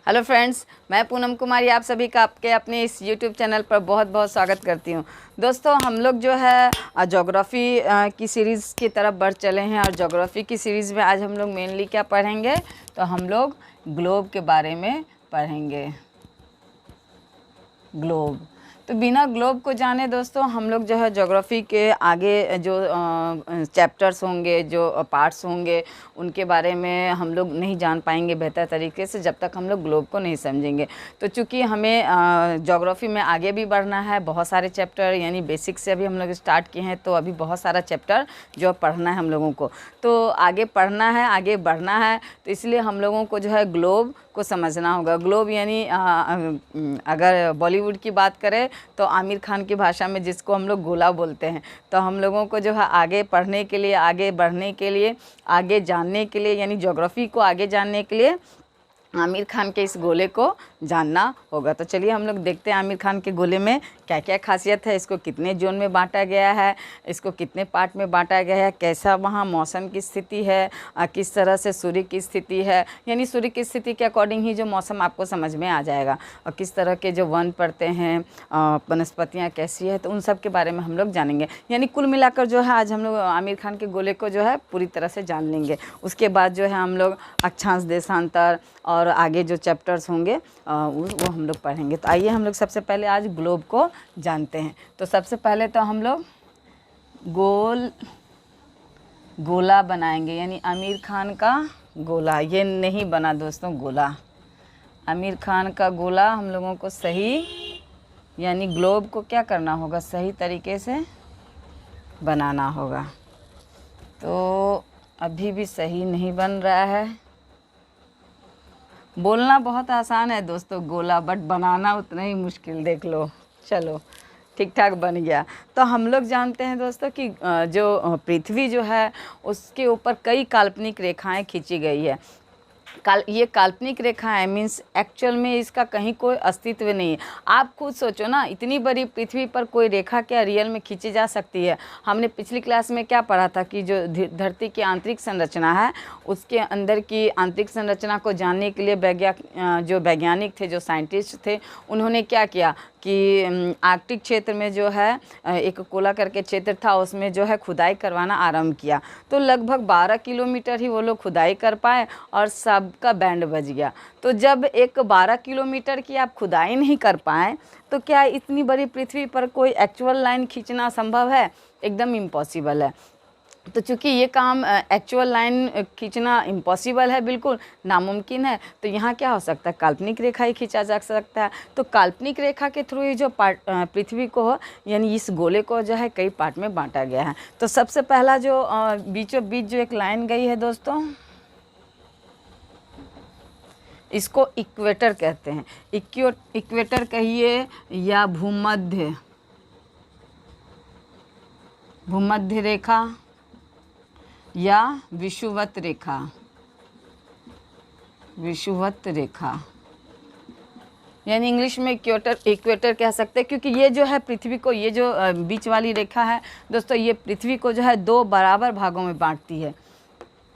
Hello friends, मैं पूनम कुमारी आप सभी का आपके अपने इस यूट्यूब चैनल पर बहुत बहुत स्वागत करती हूँ। दोस्तों, हम लोग जो है ज्योग्राफ़ी की सीरीज़ की तरफ बढ़ चले हैं और ज्योग्राफ़ी की सीरीज़ में आज हम लोग मेनली क्या पढ़ेंगे, तो हम लोग ग्लोब के बारे में पढ़ेंगे। ग्लोब, तो बिना ग्लोब को जाने दोस्तों हम लोग जो है ज्योग्राफ़ी के आगे जो चैप्टर्स होंगे, जो पार्ट्स होंगे, उनके बारे में हम लोग नहीं जान पाएंगे बेहतर तरीके से जब तक हम लोग ग्लोब को नहीं समझेंगे। तो चूँकि हमें ज्योग्राफ़ी में आगे भी बढ़ना है, बहुत सारे चैप्टर यानी बेसिक से अभी हम लोग स्टार्ट किए हैं, तो अभी बहुत सारा चैप्टर जो पढ़ना है हम लोगों को, तो आगे पढ़ना है, आगे बढ़ना है, तो इसलिए हम लोगों को जो है ग्लोब को समझना होगा। ग्लोब यानी अगर बॉलीवुड की बात करें तो आमिर खान की भाषा में जिसको हम लोग गोला बोलते हैं। तो हम लोगों को जो है आगे पढ़ने के लिए, आगे बढ़ने के लिए, आगे जानने के लिए यानी ज्योग्राफ़ी को आगे जानने के लिए आमिर खान के इस गोले को जानना होगा। तो चलिए हम लोग देखते हैं आमिर खान के गोले में क्या क्या खासियत है, इसको कितने जोन में बांटा गया है, इसको कितने पार्ट में बांटा गया है, कैसा वहाँ मौसम की स्थिति है, किस तरह से सूर्य की स्थिति है, यानी सूर्य की स्थिति के अकॉर्डिंग ही जो मौसम आपको समझ में आ जाएगा, और किस तरह के जो वन पड़ते हैं, वनस्पतियाँ कैसी है, तो उन सब के बारे में हम लोग जानेंगे। यानी कुल मिलाकर जो है आज हम लोग आमिर खान के गोले को जो है पूरी तरह से जान लेंगे। उसके बाद जो है हम लोग अक्षांश, देशांतर और आगे जो चैप्टर्स होंगे वो हम लोग पढ़ेंगे। तो आइए हम लोग सबसे पहले आज ग्लोब को जानते हैं। तो सबसे पहले तो हम लोग गोला बनाएंगे, यानी आमिर खान का गोला। ये नहीं बना दोस्तों गोला, आमिर खान का गोला हम लोगों को सही यानी ग्लोब को क्या करना होगा, सही तरीके से बनाना होगा। तो अभी भी सही नहीं बन रहा है। बोलना बहुत आसान है दोस्तों गोला, बट बनाना उतना ही मुश्किल। देख लो, चलो ठीक ठाक बन गया। तो हम लोग जानते हैं दोस्तों कि जो पृथ्वी जो है उसके ऊपर कई काल्पनिक रेखाएं खींची गई है। ये काल्पनिक रेखा है, मीन्स एक्चुअल में इसका कहीं कोई अस्तित्व नहीं है। आप खुद सोचो ना, इतनी बड़ी पृथ्वी पर कोई रेखा क्या रियल में खींची जा सकती है। हमने पिछली क्लास में क्या पढ़ा था कि जो धरती की आंतरिक संरचना है, उसके अंदर की आंतरिक संरचना को जानने के लिए जो वैज्ञानिक थे, जो साइंटिस्ट थे, उन्होंने क्या किया कि आर्कटिक क्षेत्र में जो है एक कोला करके क्षेत्र था, उसमें जो है खुदाई करवाना आरंभ किया। तो लगभग 12 किलोमीटर ही वो लोग खुदाई कर पाए और सबका बैंड बज गया। तो जब एक 12 किलोमीटर की आप खुदाई नहीं कर पाए, तो क्या इतनी बड़ी पृथ्वी पर कोई एक्चुअल लाइन खींचना संभव है? एकदम इम्पॉसिबल है। तो चूँकि ये काम एक्चुअल लाइन खींचना इम्पॉसिबल है, बिल्कुल नामुमकिन है, तो यहाँ क्या हो सकता है, काल्पनिक रेखा ही खींचा जा सकता है। तो काल्पनिक रेखा के थ्रू ही जो पृथ्वी को यानी इस गोले को जो है कई पार्ट में बांटा गया है। तो सबसे पहला जो बीचों बीच जो एक लाइन गई है दोस्तों, इसको इक्वेटर कहते हैं। इक्वेटर कहिए या भूमध्य रेखा या विषुवत रेखा, यानी इंग्लिश में इक्वेटर कह सकते हैं, क्योंकि ये जो है पृथ्वी को, ये जो बीच वाली रेखा है दोस्तों, ये पृथ्वी को जो है 2 बराबर भागों में बांटती है।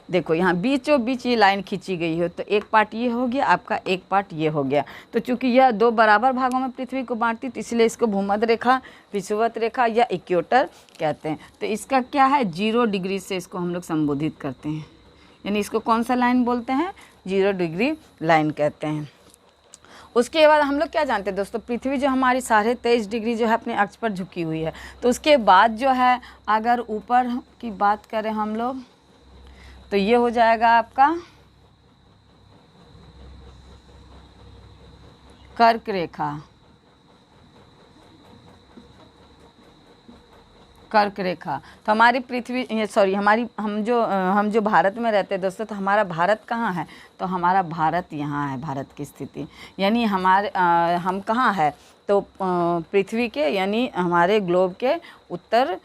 देखो यहाँ बीचों बीच ये लाइन खींची गई है, तो एक पार्ट ये हो गया आपका, एक पार्ट ये हो गया। तो चूंकि यह 2 बराबर भागों में पृथ्वी को बांटती, तो इसलिए इसको भूमध्य रेखा, विषुवत रेखा या इक्वेटर कहते हैं। तो इसका क्या है, 0 डिग्री से इसको हम लोग संबोधित करते हैं, यानी इसको कौन सा लाइन बोलते हैं, 0 डिग्री लाइन कहते हैं। उसके बाद हम लोग क्या जानते हैं दोस्तों, पृथ्वी जो हमारी 23.5 डिग्री जो है अपने अक्ष पर झुकी हुई है। तो उसके बाद जो है अगर ऊपर की बात करें हम लोग, तो ये हो जाएगा आपका कर्क रेखा। तो हमारी पृथ्वी हम जो भारत में रहते हैं दोस्तों, तो हमारा भारत कहाँ है, तो हमारा भारत यहाँ है। भारत की स्थिति यानी हम कहाँ है, तो पृथ्वी के यानी हमारे ग्लोब के उत्तर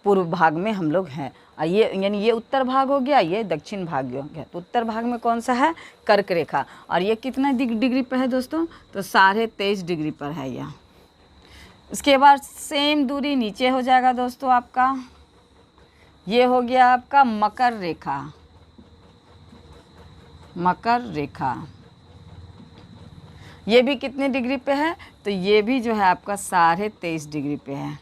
पूर्व भाग में हम लोग हैं। ये यानी ये उत्तर भाग हो गया, ये दक्षिण भाग हो गया। तो उत्तर भाग में कौन सा है, कर्क रेखा। और ये कितना डिग्री पर है दोस्तों, तो 23.5 डिग्री पर है यह। उसके बाद सेम दूरी नीचे हो जाएगा दोस्तों आपका, ये हो गया आपका मकर रेखा। ये भी कितने डिग्री पे है, तो ये भी जो है आपका 23.5 डिग्री पे है।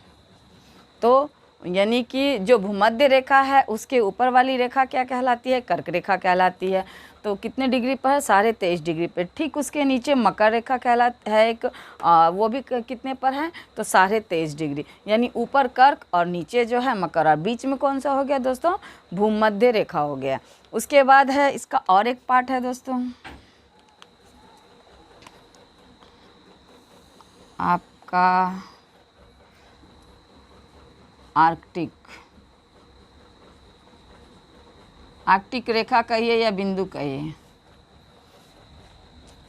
तो यानी कि जो भूमध्य रेखा है उसके ऊपर वाली रेखा क्या कहलाती है, कर्क रेखा कहलाती है। तो कितने डिग्री पर है, 23.5 डिग्री पे। ठीक उसके नीचे मकर रेखा कहलाती है एक, वो भी कितने पर है, तो 23.5 डिग्री। यानी ऊपर कर्क और नीचे जो है मकर, और बीच में कौन सा हो गया दोस्तों, भूमध्य रेखा हो गया। उसके बाद है इसका और एक पार्ट है दोस्तों, आपका आर्कटिक, आर्कटिक रेखा कहिए या बिंदु कहिए।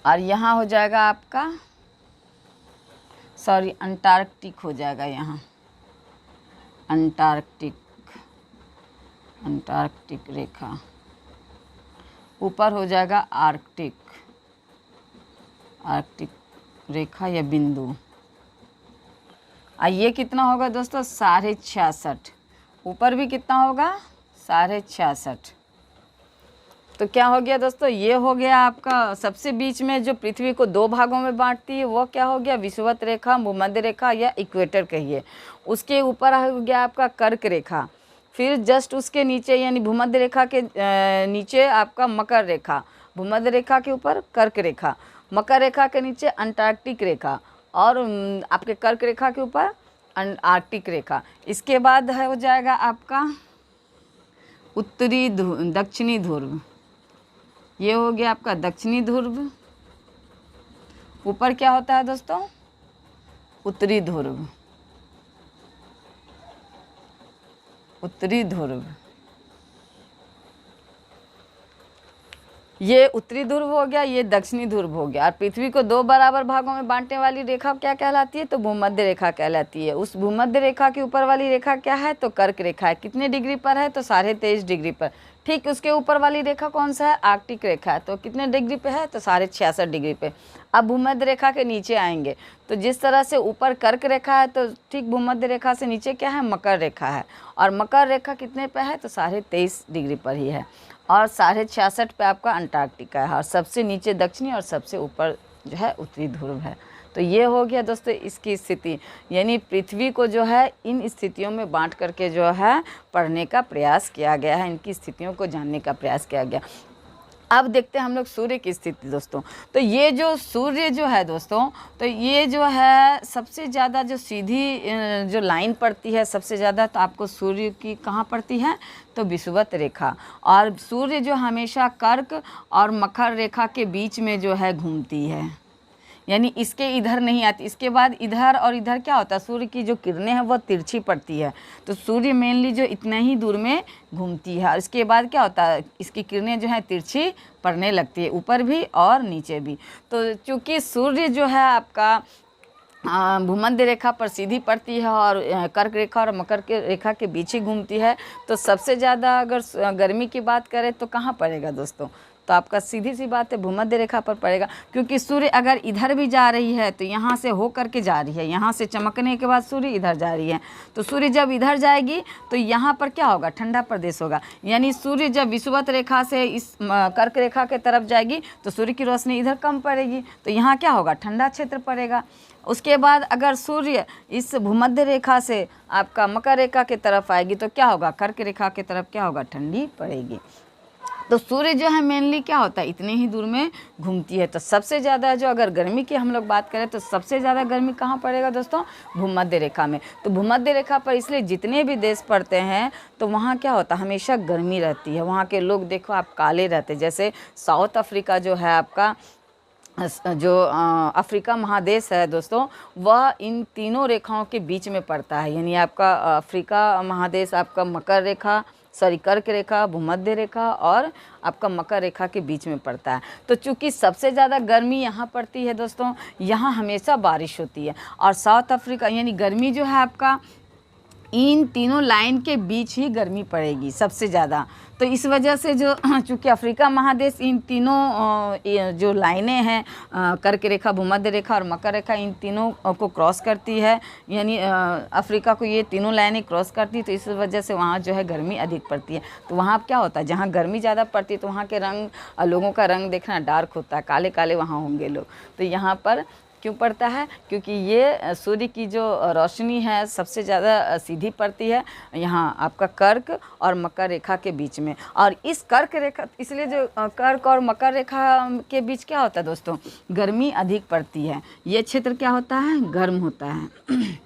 और यहाँ हो जाएगा आपका, सॉरी अंटार्कटिक हो जाएगा, यहाँ अंटार्कटिक, अंटार्कटिक रेखा। ऊपर हो जाएगा आर्कटिक, आर्कटिक रेखा या बिंदु। ये कितना होगा दोस्तों, 66.5। ऊपर भी कितना होगा, 66.5। तो क्या हो गया दोस्तों, ये हो गया आपका सबसे बीच में जो पृथ्वी को दो भागों में बांटती है वो क्या हो गया, विषुवत रेखा, भूमध्य रेखा या इक्वेटर कहिए। उसके ऊपर हो गया आपका कर्क रेखा। फिर जस्ट उसके नीचे यानी भूमध्य रेखा के नीचे आपका मकर रेखा, भूमध्य रेखा के ऊपर कर्क रेखा, मकर रेखा के नीचे अंटार्कटिक रेखा, और आपके कर्क रेखा के ऊपर आर्कटिक रेखा। इसके बाद है हो जाएगा आपका उत्तरी ध्रुव, दक्षिणी ध्रुव। ये हो गया आपका दक्षिणी ध्रुव। ऊपर क्या होता है दोस्तों, उत्तरी ध्रुव, उत्तरी ध्रुव। ये उत्तरी ध्रुव हो गया, ये दक्षिणी ध्रुव हो गया। और पृथ्वी को दो बराबर भागों में बांटने वाली रेखा क्या कहलाती है, तो भूमध्य रेखा कहलाती है। उस भूमध्य रेखा के ऊपर वाली रेखा क्या है, तो कर्क रेखा है। कितने डिग्री पर है, तो 23.5 डिग्री पर। ठीक उसके ऊपर वाली रेखा कौन सा है, आर्कटिक रेखा है। तो कितने डिग्री पे है, तो 66.5 डिग्री पे। अब भूमध्य रेखा के नीचे आएंगे तो जिस तरह से ऊपर कर्क रेखा है, तो ठीक भूमध्य रेखा से नीचे क्या है, मकर रेखा है। और मकर रेखा कितने पे है, तो 23.5 डिग्री पर ही है। और 66.5 पे आपका अंटार्कटिका है, और सबसे नीचे दक्षिणी और सबसे ऊपर जो है उत्तरी ध्रुव है। तो ये हो गया दोस्तों इसकी स्थिति, यानी पृथ्वी को जो है इन स्थितियों में बांट करके जो है पढ़ने का प्रयास किया गया है, इनकी स्थितियों को जानने का प्रयास किया गया। अब देखते हैं हम लोग सूर्य की स्थिति दोस्तों। तो ये जो सूर्य जो है दोस्तों, तो ये जो है सबसे ज़्यादा जो सीधी जो लाइन पड़ती है सबसे ज़्यादा, तो आपको सूर्य की कहाँ पड़ती है, तो विषुवत रेखा। और सूर्य जो हमेशा कर्क और मकर रेखा के बीच में जो है घूमती है, यानी इसके इधर नहीं आती। इसके बाद इधर और इधर क्या होता है, सूर्य की जो किरणें हैं वो तिरछी पड़ती है। तो सूर्य मेनली जो इतने ही दूर में घूमती है, और इसके बाद क्या होता है, इसकी किरणें जो है तिरछी पड़ने लगती है, ऊपर भी और नीचे भी। तो चूँकि सूर्य जो है आपका भूमध्य रेखा पर सीधी पड़ती है और कर्क रेखा और मकर के रेखा के बीच ही घूमती है, तो सबसे ज़्यादा अगर गर्मी की बात करें तो कहाँ पड़ेगा दोस्तों, तो आपका सीधी सी बात है भूमध्य रेखा पर पड़ेगा। क्योंकि सूर्य अगर इधर भी जा रही है तो यहाँ से हो करके जा रही है, यहाँ से चमकने के बाद सूर्य इधर जा रही है। तो सूर्य जब इधर जाएगी तो यहाँ पर क्या होगा, ठंडा प्रदेश होगा। यानी सूर्य जब विषुवत रेखा से इस कर्क रेखा के तरफ जाएगी तो सूर्य की रोशनी इधर कम पड़ेगी, तो यहाँ क्या होगा, ठंडा क्षेत्र पड़ेगा। उसके बाद अगर सूर्य इस भूमध्य रेखा से आपका मकर रेखा के तरफ आएगी तो क्या होगा, कर्क रेखा के तरफ क्या होगा, ठंडी पड़ेगी। तो सूर्य जो है मेनली क्या होता है, इतने ही दूर में घूमती है। तो सबसे ज़्यादा जो अगर गर्मी की हम लोग बात करें तो सबसे ज़्यादा गर्मी कहाँ पड़ेगा दोस्तों, भूमध्य रेखा में। तो भूमध्य रेखा पर इसलिए जितने भी देश पड़ते हैं तो वहाँ क्या होता है, हमेशा गर्मी रहती है। वहाँ के लोग देखो आप काले रहते हैं। जैसे साउथ अफ्रीका जो है आपका, जो अफ्रीका महादेश है दोस्तों, वह इन तीनों रेखाओं के बीच में पड़ता है। यानी आपका अफ्रीका महादेश आपका मकर रेखा, सॉरी कर्क रेखा, भूमध्य रेखा और आपका मकर रेखा के बीच में पड़ता है। तो चूंकि सबसे ज़्यादा गर्मी यहाँ पड़ती है दोस्तों, यहाँ हमेशा बारिश होती है। और साउथ अफ्रीका यानी गर्मी जो है आपका इन तीनों लाइन के बीच ही गर्मी पड़ेगी सबसे ज़्यादा। तो इस वजह से जो चूँकि अफ्रीका महादेश इन तीनों जो लाइनें हैं कर्क रेखा, भूमध्य रेखा और मकर रेखा, इन तीनों को क्रॉस करती है, यानी अफ्रीका को ये तीनों लाइनें क्रॉस करती है। तो इस वजह से वहाँ जो है गर्मी अधिक पड़ती है। तो वहाँ क्या होता है, जहाँ गर्मी ज़्यादा पड़ती है तो वहाँ के रंग, लोगों का रंग देखना डार्क होता है, काले काले वहाँ होंगे लोग। तो यहाँ पर क्यों पड़ता है, क्योंकि ये सूर्य की जो रोशनी है सबसे ज़्यादा सीधी पड़ती है यहाँ आपका कर्क और मकर रेखा के बीच में। और इस कर्क रेखा, इसलिए जो कर्क और मकर रेखा के बीच क्या होता है दोस्तों, गर्मी अधिक पड़ती है। ये क्षेत्र क्या होता है, गर्म होता है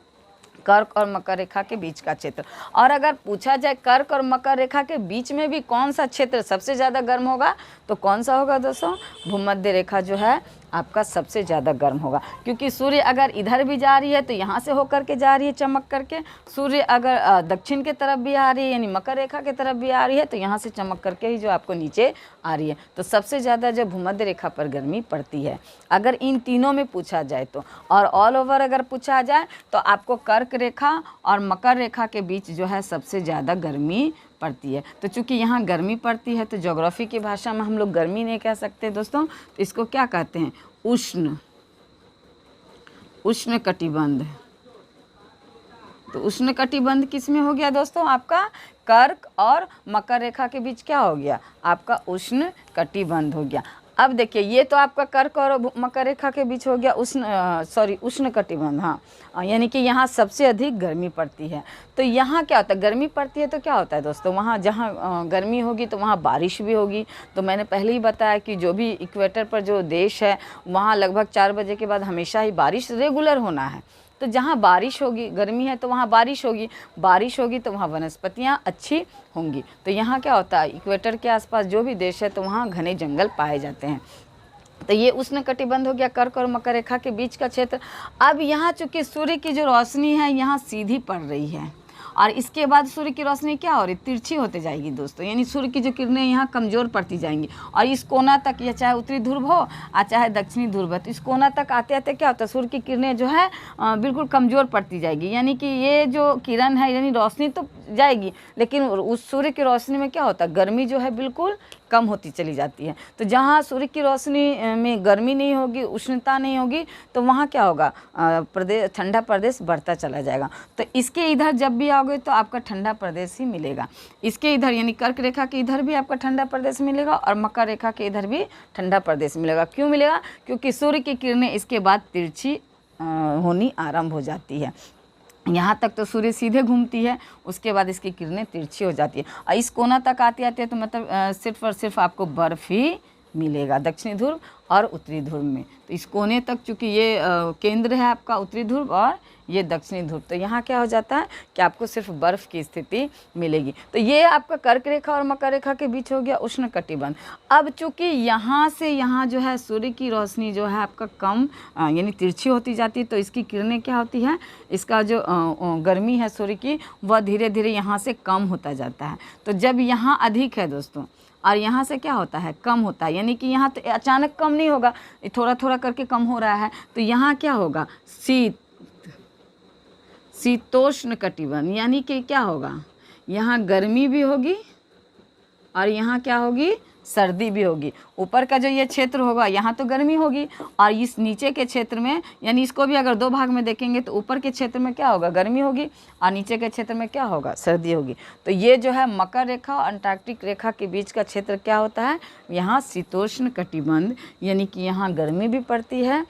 कर्क और मकर रेखा के बीच का क्षेत्र। और अगर पूछा जाए कर्क और मकर रेखा के बीच में भी कौन सा क्षेत्र सबसे ज़्यादा गर्म होगा, तो कौन सा होगा दोस्तों, भूमध्य रेखा जो है आपका सबसे ज़्यादा गर्म होगा। क्योंकि सूर्य अगर इधर भी जा रही है तो यहाँ से होकर के जा रही है चमक करके, सूर्य अगर दक्षिण के तरफ भी आ रही है यानी मकर रेखा के तरफ भी आ रही है तो यहाँ से चमक करके ही जो आपको नीचे आ रही है। तो सबसे ज़्यादा जो भूमध्य रेखा पर गर्मी पड़ती है अगर इन तीनों में पूछा जाए तो। और ऑल ओवर अगर पूछा जाए तो आपको कर्क रेखा और मकर रेखा के बीच जो है सबसे ज़्यादा गर्मी पड़ती है। तो चूँकि यहाँ गर्मी पड़ती है तो ज्योग्राफी की भाषा में हम लोग गर्मी नहीं कह सकते दोस्तों, तो इसको क्या कहते हैं, उष्ण कटिबंध। तो उष्ण कटिबंध किस में हो गया दोस्तों, आपका कर्क और मकर रेखा के बीच क्या हो गया, आपका उष्ण कटिबंध हो गया। अब देखिए ये तो आपका कर्क और मकर रेखा के बीच हो गया उष्ण कटिबंध, हाँ, यानी कि यहाँ सबसे अधिक गर्मी पड़ती है। तो यहाँ क्या होता है, गर्मी पड़ती है तो क्या होता है दोस्तों, वहाँ जहाँ गर्मी होगी तो वहाँ बारिश भी होगी। तो मैंने पहले ही बताया कि जो भी इक्वेटर पर जो देश है वहाँ लगभग 4 बजे के बाद हमेशा ही बारिश रेगुलर होना है। तो जहाँ बारिश होगी, गर्मी है तो वहाँ बारिश होगी तो वहाँ वनस्पतियाँ अच्छी होंगी। तो यहाँ क्या होता है, इक्वेटर के आसपास जो भी देश है तो वहाँ घने जंगल पाए जाते हैं। तो ये उष्ण कटिबंध हो गया कर्क और मकर रेखा के बीच का क्षेत्र। अब यहाँ चूँकि सूर्य की जो रोशनी है यहाँ सीधी पड़ रही है और इसके बाद सूर्य की रोशनी क्या हो रही, तिरछी होते जाएगी दोस्तों, यानी सूर्य की जो किरणें यहाँ कमज़ोर पड़ती जाएंगी। और इस कोना तक, या चाहे उत्तरी ध्रुव हो और चाहे दक्षिणी ध्रुव हो, तो इस कोना तक आते आते क्या होता है, सूर्य की किरणें जो है बिल्कुल कमज़ोर पड़ती जाएगी। यानी कि ये जो किरण है, यानी रोशनी तो जाएगी लेकिन उस सूर्य की रोशनी में क्या होता है, गर्मी जो है बिल्कुल कम होती चली जाती है। तो जहाँ सूर्य की रोशनी में गर्मी नहीं होगी, उष्णता नहीं होगी, तो वहाँ क्या होगा, प्रदेश, ठंडा प्रदेश बढ़ता चला जाएगा। तो इसके इधर जब भी आओगे तो आपका ठंडा प्रदेश ही मिलेगा। इसके इधर यानी कर्क रेखा के इधर भी आपका ठंडा प्रदेश मिलेगा और मकर रेखा के इधर भी ठंडा प्रदेश मिलेगा। क्यों मिलेगा, क्योंकि सूर्य की किरणें इसके बाद तिरछी होनी आरंभ हो जाती है। यहाँ तक तो सूर्य सीधे घूमती है, उसके बाद इसकी किरणें तिरछी हो जाती है और इस कोना तक आते आते तो मतलब सिर्फ और सिर्फ आपको बर्फ़ ही मिलेगा दक्षिणी ध्रुव और उत्तरी ध्रुव में। तो इस कोने तक चूँकि ये केंद्र है आपका उत्तरी ध्रुव और ये दक्षिणी ध्रुव, तो यहाँ क्या हो जाता है कि आपको सिर्फ बर्फ़ की स्थिति मिलेगी। तो ये आपका कर्क रेखा और मकर रेखा के बीच हो गया उष्ण कटिबंध। अब चूँकि यहाँ से यहाँ जो है सूर्य की रोशनी जो है आपका कम यानी तिरछी होती जाती है, तो इसकी किरणें क्या होती है, इसका जो गर्मी है सूर्य की वह धीरे धीरे यहाँ से कम होता जाता है। तो जब यहाँ अधिक है दोस्तों और यहाँ से क्या होता है, कम होता है, यानी कि यहाँ तो अचानक कम नहीं होगा, थोड़ा थोड़ा करके कम हो रहा है, तो यहाँ क्या होगा, शीतोष्ण कटिबंध, यानी कि क्या होगा, यहाँ गर्मी भी होगी और यहाँ क्या होगी, सर्दी भी होगी। ऊपर का जो ये क्षेत्र होगा यहाँ तो गर्मी होगी और इस नीचे के क्षेत्र में, यानी इसको भी अगर 2 भाग में देखेंगे तो ऊपर के क्षेत्र में क्या होगा, गर्मी होगी और नीचे के क्षेत्र में क्या होगा, सर्दी होगी। तो ये जो है मकर रेखा और अंटार्कटिक रेखा के बीच का क्षेत्र क्या होता है, यहाँ शीतोष्ण कटिबंध, यानी कि यहाँ गर्मी भी पड़ती है,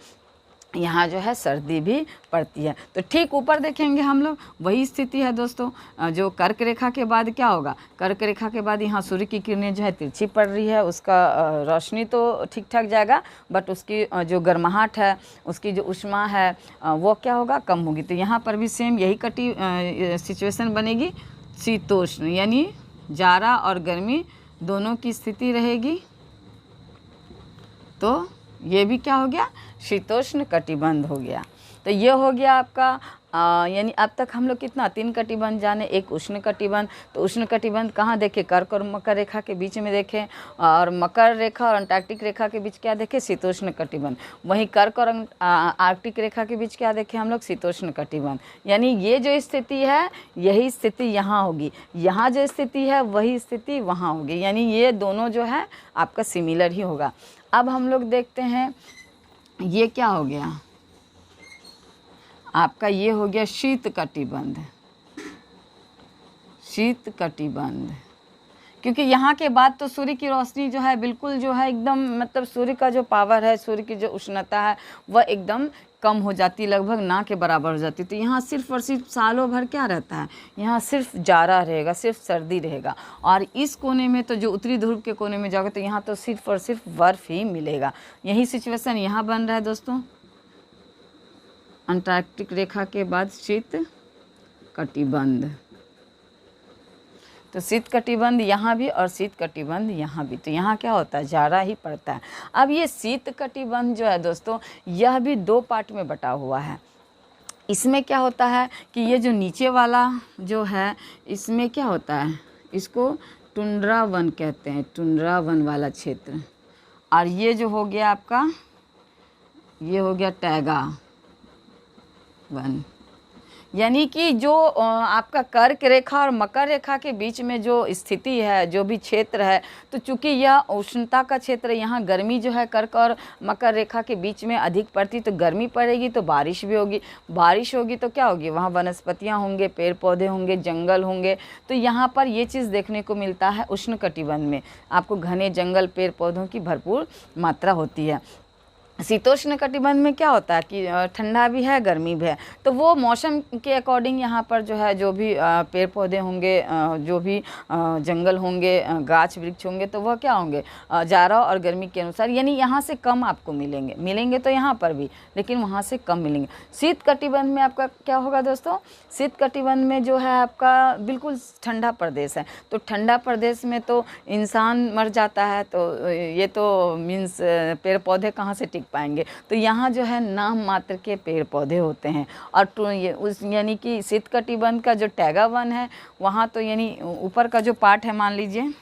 यहाँ जो है सर्दी भी पड़ती है। तो ठीक ऊपर देखेंगे हम लोग वही स्थिति है दोस्तों। जो कर्क रेखा के बाद क्या होगा, कर्क रेखा के बाद यहाँ सूर्य की किरणें जो है तिरछी पड़ रही है, उसका रोशनी तो ठीक ठाक जाएगा बट उसकी जो गर्माहट है, उसकी जो ऊष्मा है वो क्या होगा, कम होगी। तो यहाँ पर भी सेम यही सिचुएशन बनेगी, शीतोष्ण यानी जाड़ा और गर्मी दोनों की स्थिति रहेगी। तो ये भी क्या हो गया, शीतोष्ण कटिबंध हो गया। तो ये हो गया आपका यानी अब तक हम लोग कितना 3 कटिबंध जाने, एक उष्ण कटिबंध। तो उष्ण कटिबंध कहाँ देखे, कर्क और मकर रेखा के बीच में देखें, और मकर रेखा और अंटार्कटिक रेखा के बीच क्या देखे, शीतोष्ण कटिबंध। वहीं कर्क और आर्कटिक रेखा के बीच क्या देखे हम लोग, शीतोष्ण कटिबंध। यानी ये जो स्थिति है यही स्थिति यहाँ होगी, यहाँ जो स्थिति है वही स्थिति वहाँ होगी, यानी ये दोनों जो है आपका सिमिलर ही होगा। अब हम लोग देखते हैं ये क्या हो गया आपका, ये हो गया शीत कटिबंध, शीत कटिबंध। क्योंकि यहाँ के बाद तो सूर्य की रोशनी जो है बिल्कुल जो है एकदम, मतलब सूर्य का जो पावर है, सूर्य की जो उष्णता है वह एकदम कम हो जाती, लगभग ना के बराबर हो जाती। तो यहाँ सिर्फ और सिर्फ सालों भर क्या रहता है, यहाँ सिर्फ जाड़ा रहेगा, सिर्फ सर्दी रहेगा। और इस कोने में तो जो उत्तरी ध्रुव के कोने में जाओगे तो यहाँ तो सिर्फ और सिर्फ बर्फ ही मिलेगा। यही सिचुएशन यहाँ बन रहा है दोस्तों, अंटार्कटिक रेखा के बाद शीत कटिबंध। तो शीत कटिबंध यहाँ भी और शीत कटिबंध यहाँ भी, तो यहाँ क्या होता है, जाड़ा ही पड़ता है। अब ये शीत कटिबंध जो है दोस्तों, यह भी 2 पार्ट में बटा हुआ है। इसमें क्या होता है कि ये जो नीचे वाला जो है इसमें क्या होता है, इसको टुंड्रा वन कहते हैं, टुंड्रा वन वाला क्षेत्र। और ये जो हो गया आपका, ये हो गया टैगा वन। यानी कि जो आपका कर्क रेखा और मकर रेखा के बीच में जो स्थिति है, जो भी क्षेत्र है, तो चूंकि यह उष्णता का क्षेत्र है, यहाँ गर्मी जो है कर्क और मकर रेखा के बीच में अधिक पड़ती, तो गर्मी पड़ेगी तो बारिश भी होगी, बारिश होगी तो क्या होगी, वहाँ वनस्पतियाँ होंगे, पेड़ पौधे होंगे, जंगल होंगे। तो यहाँ पर ये चीज़ देखने को मिलता है उष्ण कटिबंध में, आपको घने जंगल, पेड़ पौधों की भरपूर मात्रा होती है। शीतोष्ण कटिबंध में क्या होता है कि ठंडा भी है, गर्मी भी है। तो वो मौसम के अकॉर्डिंग यहाँ पर जो है, जो भी पेड़ पौधे होंगे, जो भी जंगल होंगे, गाछ वृक्ष होंगे, तो वह क्या होंगे, जाड़ा और गर्मी के अनुसार, यानी यहाँ से कम आपको मिलेंगे तो यहाँ पर भी, लेकिन वहाँ से कम मिलेंगे। शीत कटिबंध में आपका क्या होगा दोस्तों, शीत कटिबंध में जो है आपका बिल्कुल ठंडा प्रदेश है। तो ठंडा प्रदेश में तो इंसान मर जाता है, तो ये तो मीन्स पेड़ पौधे कहाँ से टिक पाएंगे। तो यहाँ जो है नाम मात्र के पेड़ पौधे होते हैं। और ये उस यानी कि शीत कटिबंध का जो टैगा वन है, वहाँ तो यानी ऊपर का जो पार्ट है मान लीजिए,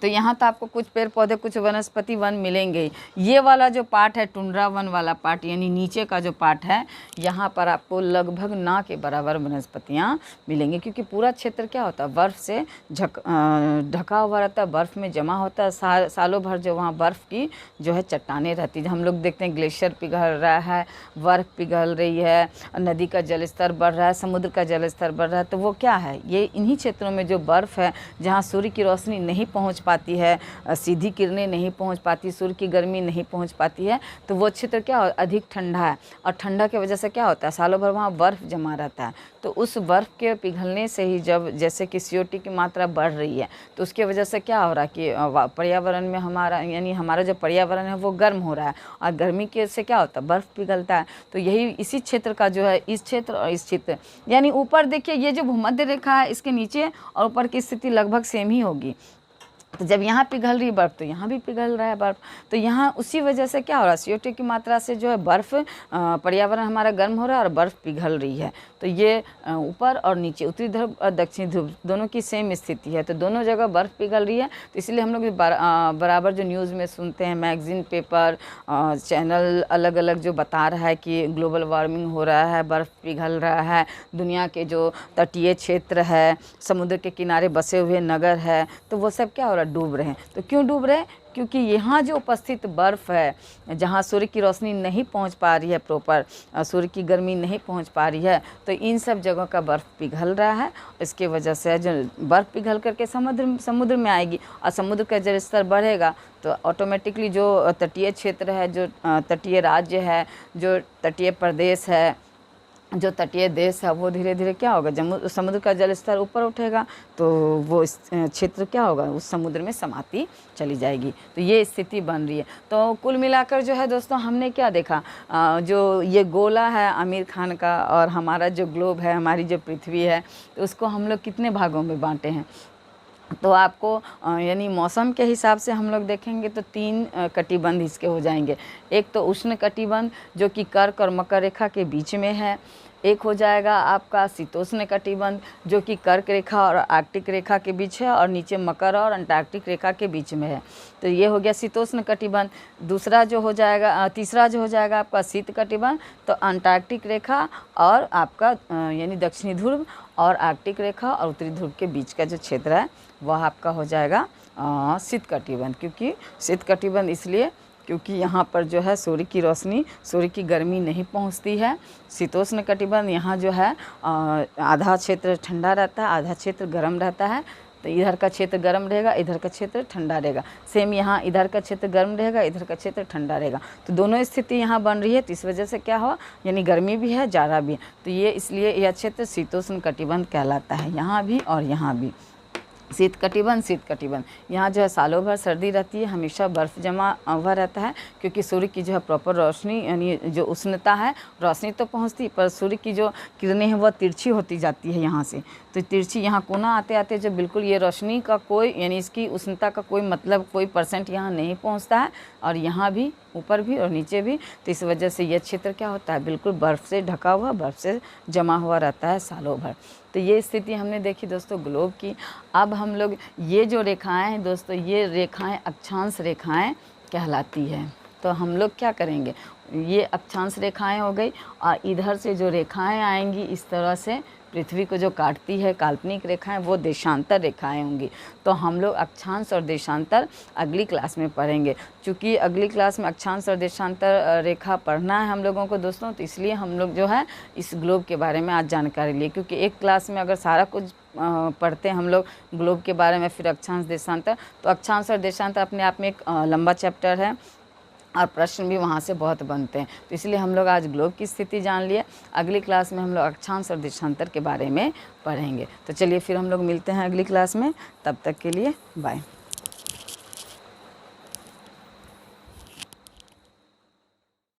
तो यहाँ तो आपको कुछ पेड़ पौधे, कुछ वनस्पति वन मिलेंगे ही। ये वाला जो पार्ट है, टुंड्रा वन वाला पार्ट, यानी नीचे का जो पार्ट है, यहाँ पर आपको लगभग ना के बराबर वनस्पतियाँ मिलेंगी, क्योंकि पूरा क्षेत्र क्या होता है, बर्फ़ से ढका हुआ रहता है, बर्फ़ में जमा होता है। सालों भर जो वहाँ बर्फ़ की जो है चट्टानें रहती है। हम लोग देखते हैं ग्लेशियर पिघल रहा है, बर्फ़ पिघल रही है, नदी का जलस्तर बढ़ रहा है, समुद्र का जलस्तर बढ़ रहा है। तो वो क्या है, ये इन्हीं क्षेत्रों में जो बर्फ़ है, जहाँ सूर्य की रोशनी नहीं पहुँच पाती है, सीधी किरणें नहीं पहुंच पाती, सूर्य की गर्मी नहीं पहुंच पाती है, तो वो क्षेत्र क्या हो, अधिक ठंडा है। और ठंडा की वजह से क्या होता है, सालों भर वहाँ बर्फ़ जमा रहता है। तो उस बर्फ़ के पिघलने से ही जब जैसे कि CO2 की मात्रा बढ़ रही है, तो उसके वजह से क्या हो रहा है कि पर्यावरण में हमारा, यानी हमारा जो पर्यावरण है वो गर्म हो रहा है, और गर्मी के से क्या होता है, बर्फ़ पिघलता है। तो यही इसी क्षेत्र का जो है, इस क्षेत्र और इस क्षेत्र, यानी ऊपर देखिए ये जो भूमध्य रेखा है, इसके नीचे और ऊपर की स्थिति लगभग सेम ही होगी। तो जब यहाँ पिघल रही बर्फ़, तो यहाँ भी पिघल रहा है बर्फ़। तो यहाँ उसी वजह से क्या हो रहा है, CO2 की मात्रा से जो है बर्फ़, पर्यावरण हमारा गर्म हो रहा है और बर्फ़ पिघल रही है। तो ये ऊपर और नीचे, उत्तरी ध्रुव और दक्षिणी ध्रुव दोनों की सेम स्थिति है, तो दोनों जगह बर्फ़ पिघल रही है। तो इसलिए हम लोग बराबर जो न्यूज़ में सुनते हैं, मैगज़ीन, पेपर, चैनल अलग अलग जो बता रहा है कि ग्लोबल वार्मिंग हो रहा है, बर्फ़ पिघल रहा है, दुनिया के जो तटीय क्षेत्र है, समुद्र के किनारे बसे हुए नगर है, तो वो सब क्या हो रहा है, डूब रहे हैं। तो क्यों डूब रहे हैं, क्योंकि यहाँ जो उपस्थित बर्फ़ है, जहाँ सूर्य की रोशनी नहीं पहुँच पा रही है, प्रॉपर सूर्य की गर्मी नहीं पहुँच पा रही है, तो इन सब जगहों का बर्फ़ पिघल रहा है। इसके वजह से जो बर्फ़ पिघल करके समुद्र में आएगी, और समुद्र का जल स्तर बढ़ेगा, तो ऑटोमेटिकली जो तटीय क्षेत्र है, जो तटीय राज्य है, जो तटीय प्रदेश है, जो तटीय देश है, वो धीरे धीरे क्या होगा, जब समुद्र का जल स्तर ऊपर उठेगा, तो वो क्षेत्र क्या होगा, उस समुद्र में समाती चली जाएगी। तो ये स्थिति बन रही है। तो कुल मिलाकर जो है दोस्तों, हमने क्या देखा, जो ये गोला है आमिर खान का, और हमारा जो ग्लोब है, हमारी जो पृथ्वी है, तो उसको हम लोग कितने भागों में बांटे हैं। तो आपको यानी मौसम के हिसाब से हम लोग देखेंगे तो 3 कटिबंध इसके हो जाएंगे। एक तो उष्ण कटिबंध, जो कि कर्क और मकर रेखा के बीच में है। एक हो जाएगा आपका शीतोष्ण कटिबंध, जो कि कर्क रेखा और आर्कटिक रेखा के बीच है और नीचे मकर और अंटार्कटिक रेखा के बीच में है। तो ये हो गया शीतोष्ण कटिबंध। दूसरा जो हो जाएगा, तीसरा जो हो जाएगा आपका शीत कटिबंध। तो अंटार्कटिक रेखा और आपका यानी दक्षिणी ध्रुव और आर्कटिक रेखा और उत्तरी ध्रुव के बीच का जो क्षेत्र है वह आपका हो जाएगा शीत कटिबंध। क्योंकि शीत कटिबंध इसलिए क्योंकि यहाँ पर जो है सूर्य की रोशनी, सूर्य की गर्मी नहीं पहुँचती है। शीतोष्ण कटिबंध यहाँ जो है आधा क्षेत्र ठंडा रहता है, आधा क्षेत्र गर्म रहता है। तो इधर का क्षेत्र गर्म रहेगा, इधर का क्षेत्र ठंडा रहेगा। सेम यहाँ इधर का क्षेत्र गर्म रहेगा, इधर का क्षेत्र ठंडा रहेगा। तो दोनों स्थिति यहाँ बन रही है, तो इस वजह से क्या हुआ, यानी गर्मी भी है, जाड़ा भी है। तो ये इसलिए यह क्षेत्र शीतोष्ण कटिबंध कहलाता है, यहाँ भी और यहाँ भी। शीत कटिबंध यहाँ जो है सालों भर सर्दी रहती है, हमेशा बर्फ़ जमा हुआ रहता है। क्योंकि सूर्य की जो है प्रॉपर रोशनी यानी जो उष्णता है, रोशनी तो पहुँचती पर सूर्य की जो किरणें हैं वह तिरछी होती जाती है यहाँ से। तो तिरछी यहाँ कोना आते आते जो बिल्कुल ये रोशनी का कोई यानी इसकी उष्णता का कोई मतलब कोई परसेंट यहाँ नहीं पहुँचता है, और यहाँ भी ऊपर भी और नीचे भी। तो इस वजह से यह क्षेत्र क्या होता है, बिल्कुल बर्फ़ से ढका हुआ, बर्फ़ से जमा हुआ रहता है सालों भर। तो ये स्थिति हमने देखी दोस्तों ग्लोब की। अब हम लोग ये जो रेखाएं हैं दोस्तों, ये रेखाएं अक्षांश रेखाएं कहलाती है। तो हम लोग क्या करेंगे, ये अक्षांश रेखाएं हो गई, और इधर से जो रेखाएं आएंगी इस तरह से पृथ्वी को जो काटती है काल्पनिक रेखाएं, वो देशांतर रेखाएं होंगी। तो हम लोग अक्षांश और देशांतर अगली क्लास में पढ़ेंगे। क्योंकि अगली क्लास में अक्षांश और देशांतर रेखा पढ़ना है हम लोगों को दोस्तों, तो इसलिए हम लोग जो है इस ग्लोब के बारे में आज जानकारी लिए। क्योंकि एक क्लास में अगर सारा कुछ पढ़ते हैं हम लोग ग्लोब के बारे में, फिर अक्षांश देशांतर, तो अक्षांश और देशांतर अपने आप में एक लंबा चैप्टर है और प्रश्न भी वहाँ से बहुत बनते हैं। तो इसलिए हम लोग आज ग्लोब की स्थिति जान लिए। अगली क्लास में हम लोग अक्षांश और देशांतर के बारे में पढ़ेंगे। तो चलिए फिर हम लोग मिलते हैं अगली क्लास में, तब तक के लिए बाय।